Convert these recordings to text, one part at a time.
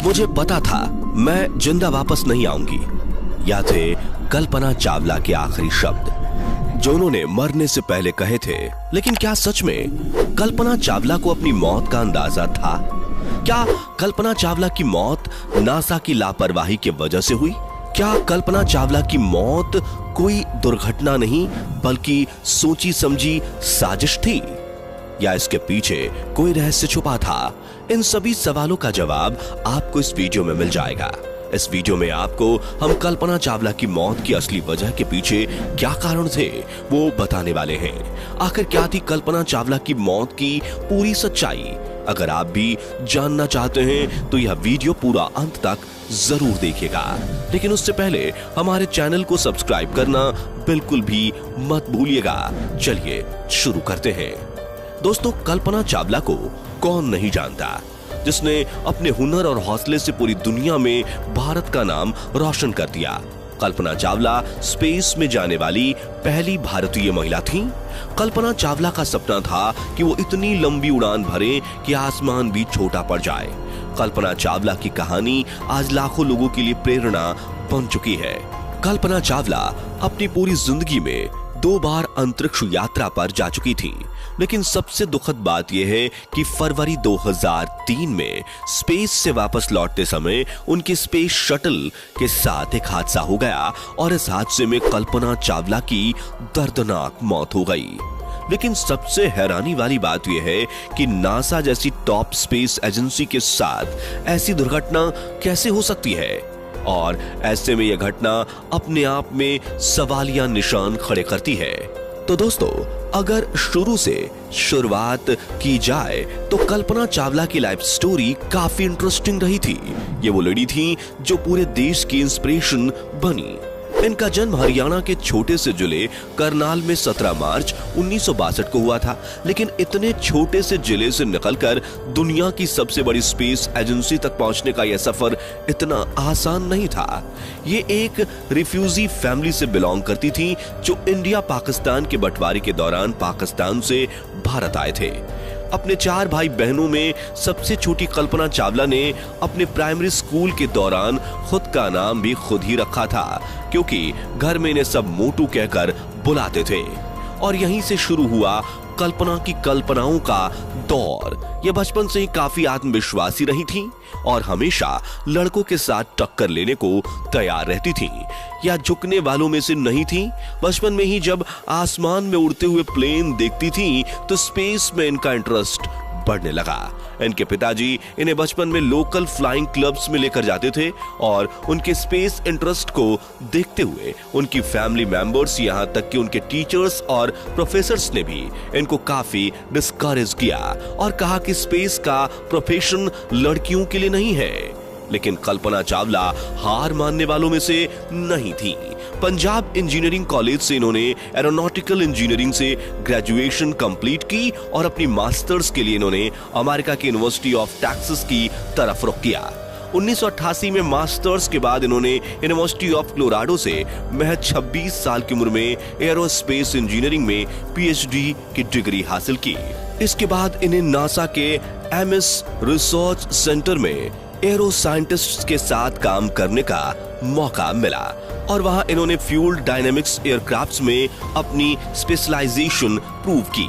मुझे पता था मैं जिंदा वापस नहीं आऊंगी। यह थे कल्पना चावला के आखिरी शब्द जो उन्होंने मरने से पहले कहे थे। लेकिन क्या सच में कल्पना चावला को अपनी मौत का अंदाजा था? क्या कल्पना चावला की मौत नासा की लापरवाही की वजह से हुई? क्या कल्पना चावला की मौत कोई दुर्घटना नहीं बल्कि सोची समझी साजिश थी, या इसके पीछे कोई रहस्य छुपा था? इन सभी सवालों का जवाब आपको इस वीडियो में मिल जाएगा। इस वीडियो में आपको हम कल्पना चावला की मौत की असली वजह के पीछे क्या कारण थे वो बताने वाले हैं। आखिर क्या थी कल्पना चावला की मौत की पूरी सच्चाई? अगर आप भी जानना चाहते हैं तो यह वीडियो पूरा अंत तक जरूर देखिएगा। लेकिन उससे पहले हमारे चैनल को सब्सक्राइब करना बिल्कुल भी मत भूलिएगा। चलिए शुरू करते हैं। दोस्तों, कल्पना चावला को कौन नहीं जानता, जिसने अपने हुनर और हौसले से पूरी दुनिया में भारत का नाम रोशन कर दिया। कल्पना चावला स्पेस में जाने वाली पहली भारतीय महिला थीं। कल्पना चावला का सपना था कि वो इतनी लंबी उड़ान भरे कि आसमान भी छोटा पड़ जाए। कल्पना चावला की कहानी आज लाखों लोगों के लिए प्रेरणा बन चुकी है। कल्पना चावला अपनी पूरी जिंदगी में 2 बार अंतरिक्ष यात्रा पर जा चुकी थी। लेकिन सबसे दुखद बात यह है कि फरवरी 2003 में स्पेस से वापस लौटते समय उनके स्पेस शटल के साथ एक हादसा हो गया और इस हादसे में कल्पना चावला की दर्दनाक मौत हो गई। लेकिन सबसे हैरानी वाली बात यह है कि नासा जैसी टॉप स्पेस एजेंसी के साथ ऐसी दुर्घटना कैसे हो सकती है, और ऐसे में यह घटना अपने आप में सवालिया निशान खड़े करती है। तो दोस्तों, अगर शुरू से शुरुआत की जाए तो कल्पना चावला की लाइफ स्टोरी काफी इंटरेस्टिंग रही थी। ये वो लड़ी थी जो पूरे देश की इंस्पिरेशन बनी। इनका जन्म हरियाणा के छोटे से जिले करनाल में 17 मार्च 1962 को हुआ था। लेकिन इतने छोटे से जिले से निकलकर दुनिया की सबसे बड़ी स्पेस एजेंसी तक पहुंचने का यह सफर इतना आसान नहीं था। ये एक रिफ्यूजी फैमिली से बिलोंग करती थी जो इंडिया पाकिस्तान के बंटवारे के दौरान पाकिस्तान से भारत आए थे। अपने 4 भाई बहनों में सबसे छोटी कल्पना चावला ने अपने प्राइमरी स्कूल के दौरान खुद का नाम भी खुद ही रखा था, क्योंकि घर में इन्हें सब मोटू कहकर बुलाते थे। और यहीं से शुरू हुआ कल्पना की कल्पनाओं का दौर। यह बचपन से ही काफी आत्मविश्वासी रही थी और हमेशा लड़कों के साथ टक्कर लेने को तैयार रहती थी, या झुकने वालों में से नहीं थी। बचपन में ही जब आसमान में उड़ते हुए प्लेन देखती थी तो स्पेस में इनका इंटरेस्ट बढ़ने लगा। इनके पिताजी इन्हें बचपन में लोकल फ्लाइंग क्लब्स में लेकर जाते थे और उनके स्पेस इंटरेस्ट को देखते हुए उनकी फैमिली मेंबर्स, यहां तक कि उनके टीचर्स और प्रोफेसर्स ने भी इनको काफी डिस्करेज किया और कहा कि स्पेस का प्रोफेशन लड़कियों के लिए नहीं है। लेकिन कल्पना चावला हार मानने वालों में से नहीं थी। पंजाब इंजीनियरिंग कॉलेज से इन्होंने एरोनॉटिकल इंजीनियरिंग से ग्रेजुएशन कंप्लीट की और अपनी मास्टर्स के लिए इन्होंने अमेरिका की यूनिवर्सिटी ऑफ टेक्सास की तरफ रुख किया। 1988 में मास्टर्स के बाद इन्होंने यूनिवर्सिटी ऑफ कोलोराडो से महज 26 साल की उम्र में एरोस्पेस इंजीनियरिंग में पीएचडी की डिग्री हासिल की। इसके बाद इन्हें नासा के एमएस रिसर्च सेंटर में एरो साइंटिस्ट के साथ काम करने का मौका मिला और वहां इन्होंने फ्यूल डायनेमिक्स एयरक्राफ्ट्स में अपनी स्पेशलाइजेशन प्रूव की।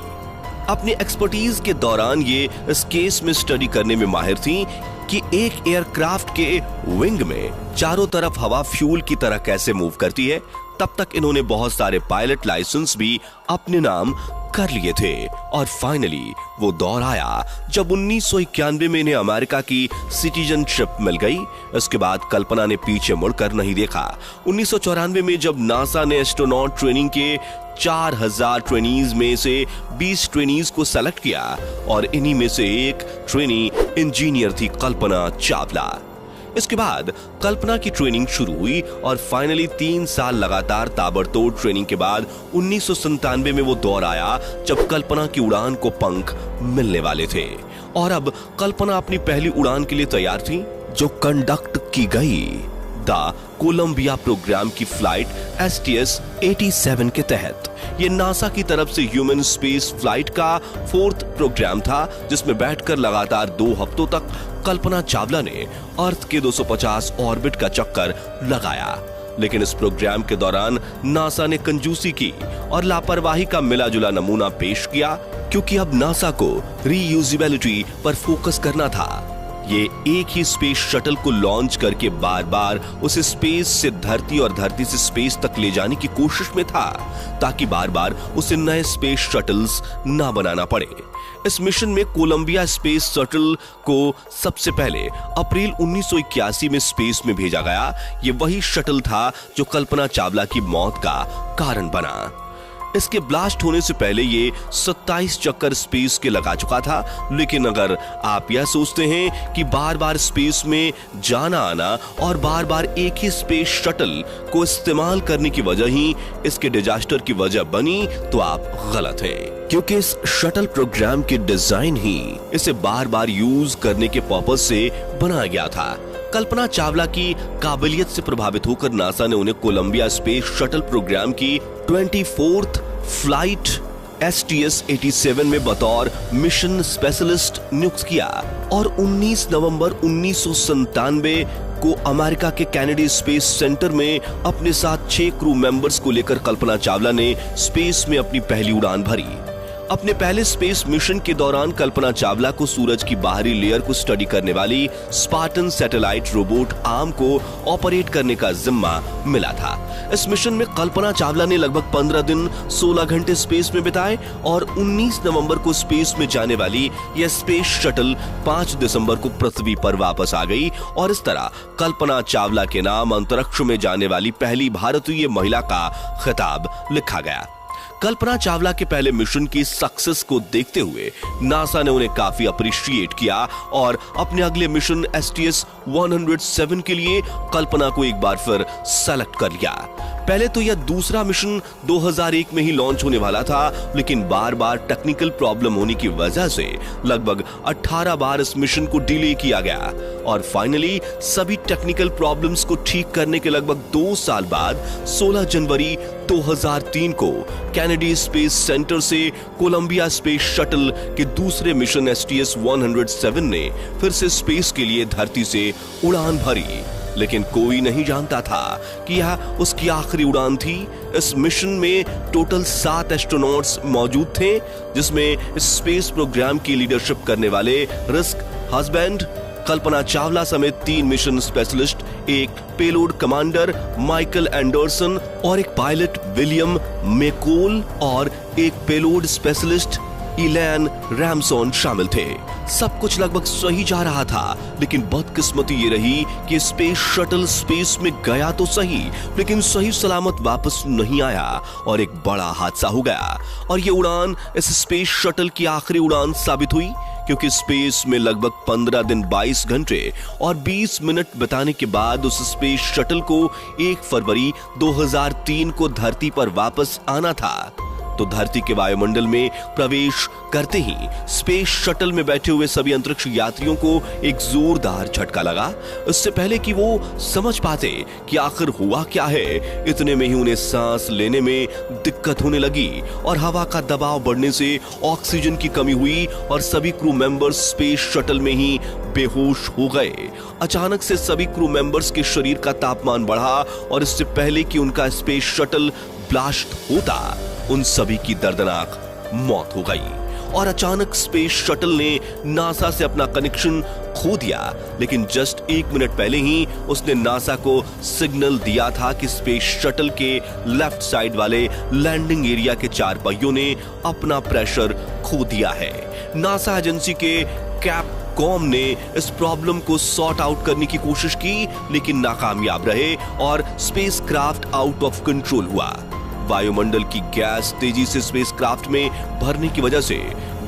अपनी एक्सपर्टीज के दौरान ये इस केस में स्टडी करने में माहिर थी कि एक एयरक्राफ्ट के विंग में चारों तरफ हवा फ्यूल की तरह कैसे मूव करती है। तब तक इन्होंने बहुत सारे पायलट लाइसेंस भी अपने नाम कर लिए थे और फाइनली वो दौर आया जब 1991 में इन्हें अमेरिका की सिटीजनशिप मिल गई। इसके बाद कल्पना ने पीछे मुड़कर नहीं देखा। 1994 में जब नासा ने एस्ट्रोनॉट ट्रेनिंग के 4000 ट्रेनीज में से 20 ट्रेनीज को सेलेक्ट किया और इन्हीं में से एक ट्रेनी इंजीनियर थी कल्पना चावला। इसके बाद कल्पना की ट्रेनिंग शुरू हुई और फाइनली 3 साल लगातार ताबड़तोड़ ट्रेनिंग के बाद 1997 में वो दौर आया जब कल्पना की उड़ान को पंख मिलने वाले थे और अब कल्पना अपनी पहली उड़ान के लिए तैयार थी जो कंडक्ट की गई। द कोलंबिया प्रोग्राम की फ्लाइट STS-87 के तहत। ये नासा की तरफ से ह्यूमन स्पेस फ्लाइट का 4th प्रोग्राम था, जिसमें बैठकर लगातार 2 हफ्तों तक कल्पना चावला ने अर्थ के 250 ऑर्बिट का चक्कर लगाया। लेकिन इस प्रोग्राम के दौरान नासा ने कंजूसी की और लापरवाही का मिला जुला नमूना पेश किया, क्योंकि अब नासा को रीयूजेबिलिटी पर फोकस करना था। ये एक ही स्पेस शटल को लॉन्च करके बार बार उसे स्पेस से धरती और धरती से स्पेस तक ले जाने की कोशिश में था, ताकि बार बार उसे नए स्पेस शटल्स ना बनाना पड़े। इस मिशन में कोलंबिया स्पेस शटल को सबसे पहले अप्रैल 1981 में स्पेस में भेजा गया। ये वही शटल था जो कल्पना चावला की मौत का कारण बना। इसके ब्लास्ट होने से पहले ये 27 चक्कर स्पेस के लगा चुका था। लेकिन अगर आप यह सोचते हैं कि बार बार स्पेस में जाना आना और बार बार एक ही स्पेस शटल को इस्तेमाल करने की वजह ही इसके डिजास्टर की वजह बनी, तो आप गलत हैं, क्योंकि इस शटल प्रोग्राम की डिजाइन ही इसे बार बार यूज करने के पर्पस से बनाया गया था। कल्पना चावला की काबिलियत से प्रभावित होकर नासा ने उन्हें कोलंबिया स्पेस शटल प्रोग्राम की 24th फ्लाइट STS-87 में बतौर मिशन स्पेशलिस्ट नियुक्त किया और 19 नवंबर 1997 को अमेरिका के कैनेडी स्पेस सेंटर में अपने साथ 6 क्रू मेंबर्स को लेकर कल्पना चावला ने स्पेस में अपनी पहली उड़ान भरी। अपने पहले स्पेस मिशन के दौरान कल्पना चावला को सूरज की बाहरी लेयर को स्टडी करने वाली स्पार्टन सैटेलाइट रोबोट आर्म को ऑपरेट करने का जिम्मा मिला था। इस मिशन में कल्पना चावला ने लगभग 15 दिन 16 घंटे स्पेस में बिताए और 19 नवंबर को स्पेस में जाने वाली यह स्पेस शटल 5 दिसंबर को पृथ्वी पर वापस आ गई और इस तरह कल्पना चावला के नाम अंतरिक्ष में जाने वाली पहली भारतीय महिला का खिताब लिखा गया। कल्पना चावला के पहले मिशन की सक्सेस को देखते हुए नासा ने उन्हें काफी अप्रिशिएट किया और अपने अगले मिशन STS-107 के लिए कल्पना को एक बार फिर सेलेक्ट कर लिया। पहले तो यह दूसरा मिशन 2001 में ही लॉन्च होने वाला था, लेकिन बार बार टेक्निकल प्रॉब्लम होने की वजह से लगभग 18 बार इस मिशन को डिले किया गया और फाइनली सभी टेक्निकल प्रॉब्लम्स को ठीक करने के लगभग 2 साल बाद 16 जनवरी 2003 को कैनेडी स्पेस सेंटर से कोलंबिया स्पेस शटल के दूसरे मिशन STS-107 ने फिर से स्पेस के लिए धरती से उड़ान भरी। लेकिन कोई नहीं जानता था कि यह उसकी आखिरी उड़ान थी। इस मिशन में टोटल 7 एस्ट्रोनॉट्स मौजूद थे, जिसमें स्पेस प्रोग्राम की लीडरशिप करने वाले रिस्क हस्बैंड कल्पना चावला समेत 3 मिशन स्पेशलिस्ट, एक पेलोड कमांडर माइकल एंडरसन और एक पायलट विलियम मैकोल और एक पेलोड स्पेशलिस्ट इलैन रैमसॉन शामिल थे। सब कुछ लगभग सही जा रहा था, लेकिन बदकिस्मती ये रही कि स्पेस शटल स्पेस में गया तो सही, लेकिन सही सलामत वापस नहीं आया और एक बड़ा हादसा हो गया। और ये उड़ान इस स्पेस शटल की आखिरी उड़ान साबित हुई, क्योंकि स्पेस में लगभग 15 दिन 22 घंटे और 20 मिनट बिताने के बाद उस स्पेस शटल को 1 फरवरी 2003 को धरती पर वापस आना था। तो धरती के वायुमंडल में प्रवेश करते ही स्पेस शटल में बैठे हुए सभी अंतरिक्ष यात्रियों को एक जोरदार झटका लगा। इससे पहले कि वो समझ पाते कि आखिर हुआ क्या है, इतने में ही उन्हें सांस लेने में दिक्कत होने लगी और हवा का दबाव बढ़ने से ऑक्सीजन की कमी हुई और सभी क्रू मेंबर्स स्पेस शटल में ही बेहोश हो गए। अचानक से सभी क्रू मेंबर्स के शरीर का तापमान बढ़ा और इससे पहले कि उनका स्पेस शटल ब्लास्ट होता, उन सभी की दर्दनाक मौत हो गई। और अचानक स्पेस शटल ने नासा से अपना कनेक्शन खो दिया, लेकिन जस्ट 1 मिनट पहले ही उसने नासा को सिग्नल दिया था कि स्पेस शटल के लेफ्ट साइड वाले लैंडिंग एरिया के 4 पहियों ने अपना प्रेशर खो दिया है। नासा एजेंसी के कैपकॉम ने इस प्रॉब्लम को सॉर्ट आउट करने की कोशिश की, लेकिन नाकामयाब रहे और स्पेसक्राफ्ट आउट ऑफ कंट्रोल हुआ। वायुमंडल की गैस तेजी से स्पेसक्राफ्ट में भरने की वजह से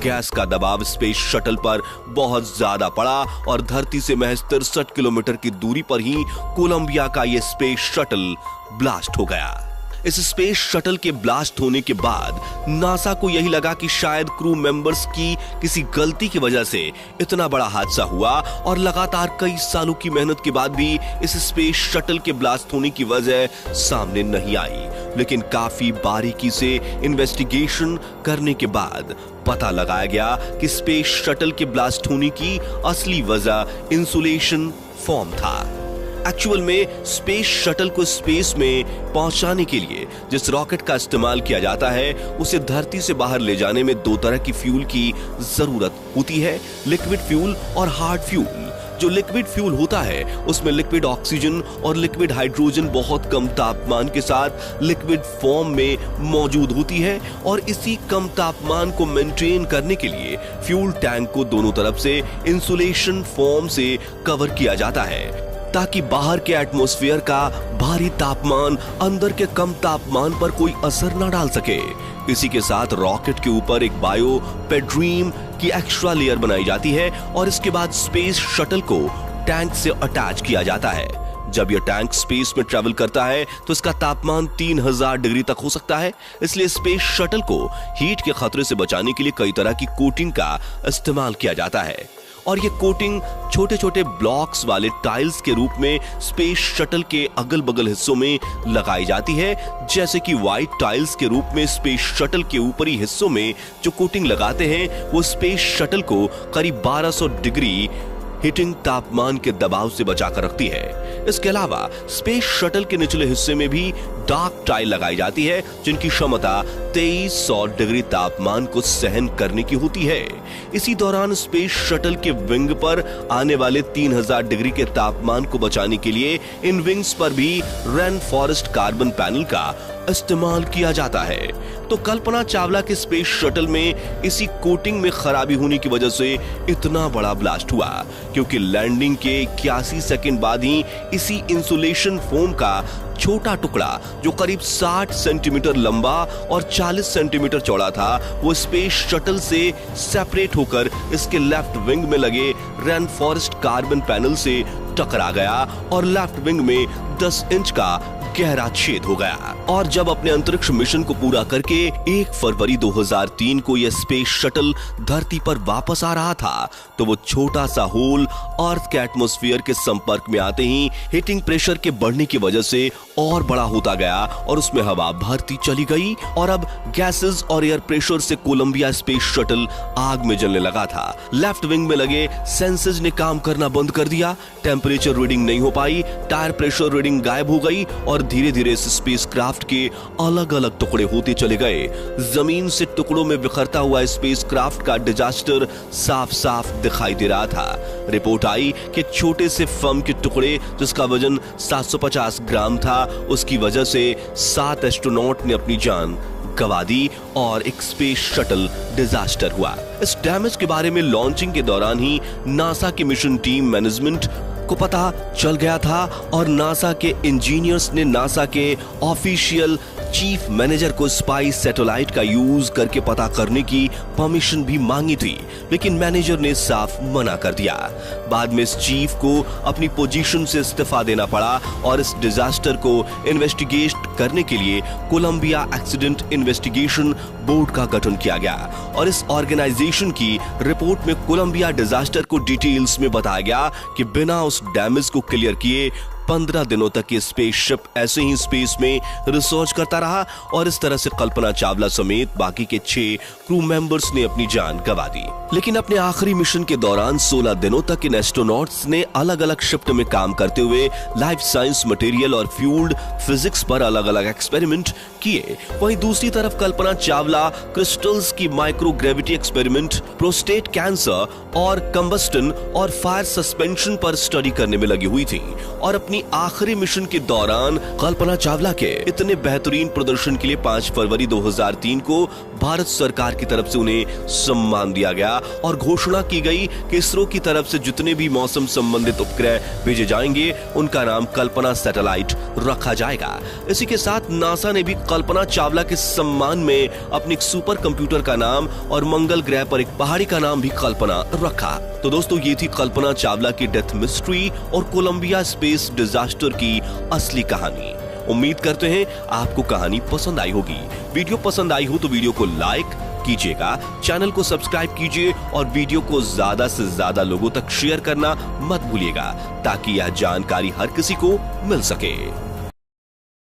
गैस का दबाव स्पेस शटल पर बहुत ज्यादा पड़ा और धरती से महज 63 किलोमीटर की दूरी पर ही कोलंबिया का यह स्पेस शटल ब्लास्ट हो गया। इस स्पेस शटल के ब्लास्ट होने के बाद नासा को यही लगा कि शायद क्रू मेंबर्स की किसी गलती की वजह से इतना बड़ा हादसा हुआ और लगातार कई सालों की मेहनत के बाद भी इस स्पेस शटल के ब्लास्ट होने की वजह सामने नहीं आई। लेकिन काफी बारीकी से इन्वेस्टिगेशन करने के बाद पता लगाया गया कि स्पेस शटल के ब्लास्ट होने की असली वजह इंसुलेशन फोम था। एक्चुअल में स्पेस शटल को स्पेस में पहुंचाने के लिए जिस रॉकेट का इस्तेमाल किया जाता है उसे धरती से बाहर ले जाने में दो तरह की फ्यूल की जरूरत होती है, लिक्विड फ्यूल और हार्ड फ्यूल। जो लिक्विड फ्यूल होता है उसमें लिक्विड ऑक्सीजन और लिक्विड हाइड्रोजन बहुत कम तापमान के साथ लिक्विड फॉर्म में मौजूद होती है और इसी कम तापमान को मेंटेन करने के लिए फ्यूल टैंक को दोनों तरफ से इंसुलेशन फॉर्म से कवर किया जाता है ताकि बाहर के एटमॉस्फेयर का भारी तापमान अंदर के कम तापमान पर कोई असर न डाल सके। इसी के साथ रॉकेट के ऊपर एक बायो पेड्रीम की एक्स्ट्रा लेयर बनाई जाती है और इसके बाद स्पेस शटल को टैंक से अटैच किया जाता है। जब यह टैंक स्पेस में ट्रैवल करता है तो इसका तापमान 3000 डिग्री तक हो सकता है। इसलिए स्पेस शटल को हीट के खतरे से बचाने के लिए कई तरह की कोटिंग का इस्तेमाल किया जाता है और ये कोटिंग छोटे छोटे ब्लॉक्स वाले टाइल्स के रूप में स्पेस शटल के अगल बगल हिस्सों में लगाई जाती है। जैसे कि व्हाइट टाइल्स के रूप में स्पेस शटल के ऊपरी हिस्सों में जो कोटिंग लगाते हैं वो स्पेस शटल को करीब 1200 डिग्री हीटिंग तापमान के दबाव से बचाकर रखती है। इसके अलावा स्पेस शटल के निचले हिस्से में भी डार्क टाइल लगाई जाती है जिनकी क्षमता 2300 डिग्री तापमान को सहन करने की होती है। इसी दौरान स्पेस शटल के विंग पर आने वाले 3000 डिग्री के तापमान को बचाने के लिए इन विंग्स पर भी रेनफॉरेस्ट कार्बन पैनल का इस्तेमाल किया जाता है। तो कल्पना चावला के स्पेस शटल में इसी कोटिंग में खराबी होने की वजह से इतना बड़ा ब्लास्ट हुआ क्योंकि लैंडिंग के 81 सेकंड बाद ही इसी इंसुलेशन फोम का छोटा टुकड़ा जो करीब 60 सेंटीमीटर लंबा और 40 सेंटीमीटर चौड़ा था वो स्पेस शटल से सेपरेट होकर इसके लेफ्ट विंग में लगे रेनफॉरेस्ट कार्बन पैनल से टकरा गया और लेफ्ट विंग में 10 इंच का गहरा छेद हो गया। और जब अपने अंतरिक्ष मिशन को पूरा करके 1 फरवरी 2003 को यह स्पेस शटल धरती पर वापस आ रहा था तो वो छोटा सा होल अर्थ के एटमॉस्फेयर के संपर्क में आते ही हीटिंग प्रेशर के बढ़ने की वजह से और बड़ा होता गया और उसमें हवा भरती चली गई और अब गैसेस और एयर प्रेशर से कोलंबिया स्पेस शटल आग में जलने लगा था। लेफ्ट विंग में लगे सेंसर्स ने काम करना बंद कर दिया, टेम्परेचर रीडिंग नहीं हो पाई, टायर प्रेशर रीडिंग गायब हो गई और धीरे धीरे इस स्पेसक्राफ्ट के अलग अलग टुकड़े होते चले गए। जमीन से टुकड़ों में बिखरता हुआ स्पेसक्राफ्ट का डिजास्टर साफ साफ दिखाई दे रहा था। रिपोर्ट आई कि छोटे से फर्म के टुकड़े जिसका वजन 750 ग्राम था उसकी वजह से 7 एस्ट्रोनॉट ने अपनी जान गंवा दी और एक स्पेस शटल डिजास्टर हुआ। इस डैमेज के बारे में लॉन्चिंग के दौरान ही नासा की मिशन टीम मैनेजमेंट को पता चल गया था और नासा के इंजीनियर्स ने नासा के ऑफिशियल चीफ मैनेजर को स्पाई सैटेलाइट का यूज करके पता करने की परमिशन भी मांगी थी, लेकिन मैनेजर ने साफ मना कर दिया। बाद में इस चीफ को अपनी पोजीशन से इस्तीफा देना पड़ा और इस डिजास्टर को इन्वेस्टिगेट करने के लिए कोलंबिया एक्सीडेंट इन्वेस्टिगेशन बोर्ड का गठन किया गया और इस ऑर्गेनाइजेशन की रिपोर्ट में कोलंबिया डिजास्टर को डिटेल्स में बताया गया कि बिना उस डैमेज को क्लियर किए 15 दिनों तक ये स्पेसशिप ऐसे ही स्पेस में रिसर्च करता रहा और इस तरह से कल्पना चावला समेत बाकी के 6 क्रू मेंबर्स ने अपनी जान गंवा दी। लेकिन अपने आखिरी मिशन के दौरान 16 दिनों तक इन एस्ट्रोनॉट्स ने अलग अलग शिफ्ट में काम करते हुए लाइफ साइंस मटेरियल और फ्यूल्ड फिजिक्स पर अलग अलग एक्सपेरिमेंट किए। वहीं दूसरी तरफ कल्पना चावला क्रिस्टल्स की माइक्रोग्रेविटी एक्सपेरिमेंट, प्रोस्टेट कैंसर और कंबस्टन और फायर सस्पेंशन पर स्टडी करने में लगी हुई थी और अपनी आखिरी मिशन के दौरान कल्पना चावला के इतने बेहतरीन प्रदर्शन के लिए 5 फरवरी 2003 को भारत सरकार की तरफ से उन्हें सम्मान दिया गया और घोषणा की गई कि इसरो की तरफ से जितने भी मौसम संबंधित उपग्रह भेजे जाएंगे उनका नाम कल्पना सैटेलाइट रखा जाएगा। इसी के साथ नासा ने भी कल्पना चावला के सम्मान में अपने एक सुपर कंप्यूटर का नाम और मंगल ग्रह पर एक पहाड़ी का नाम भी कल्पना रखा। तो दोस्तों ये थी कल्पना चावला की डेथ मिस्ट्री और कोलंबिया स्पेस डिजास्टर की असली कहानी। उम्मीद करते हैं आपको कहानी पसंद आई होगी। वीडियो पसंद आई हो तो वीडियो को लाइक कीजिएगा, चैनल को सब्सक्राइब कीजिए और वीडियो को ज्यादा से ज्यादा लोगों तक शेयर करना मत भूलिएगा ताकि यह जानकारी हर किसी को मिल सके।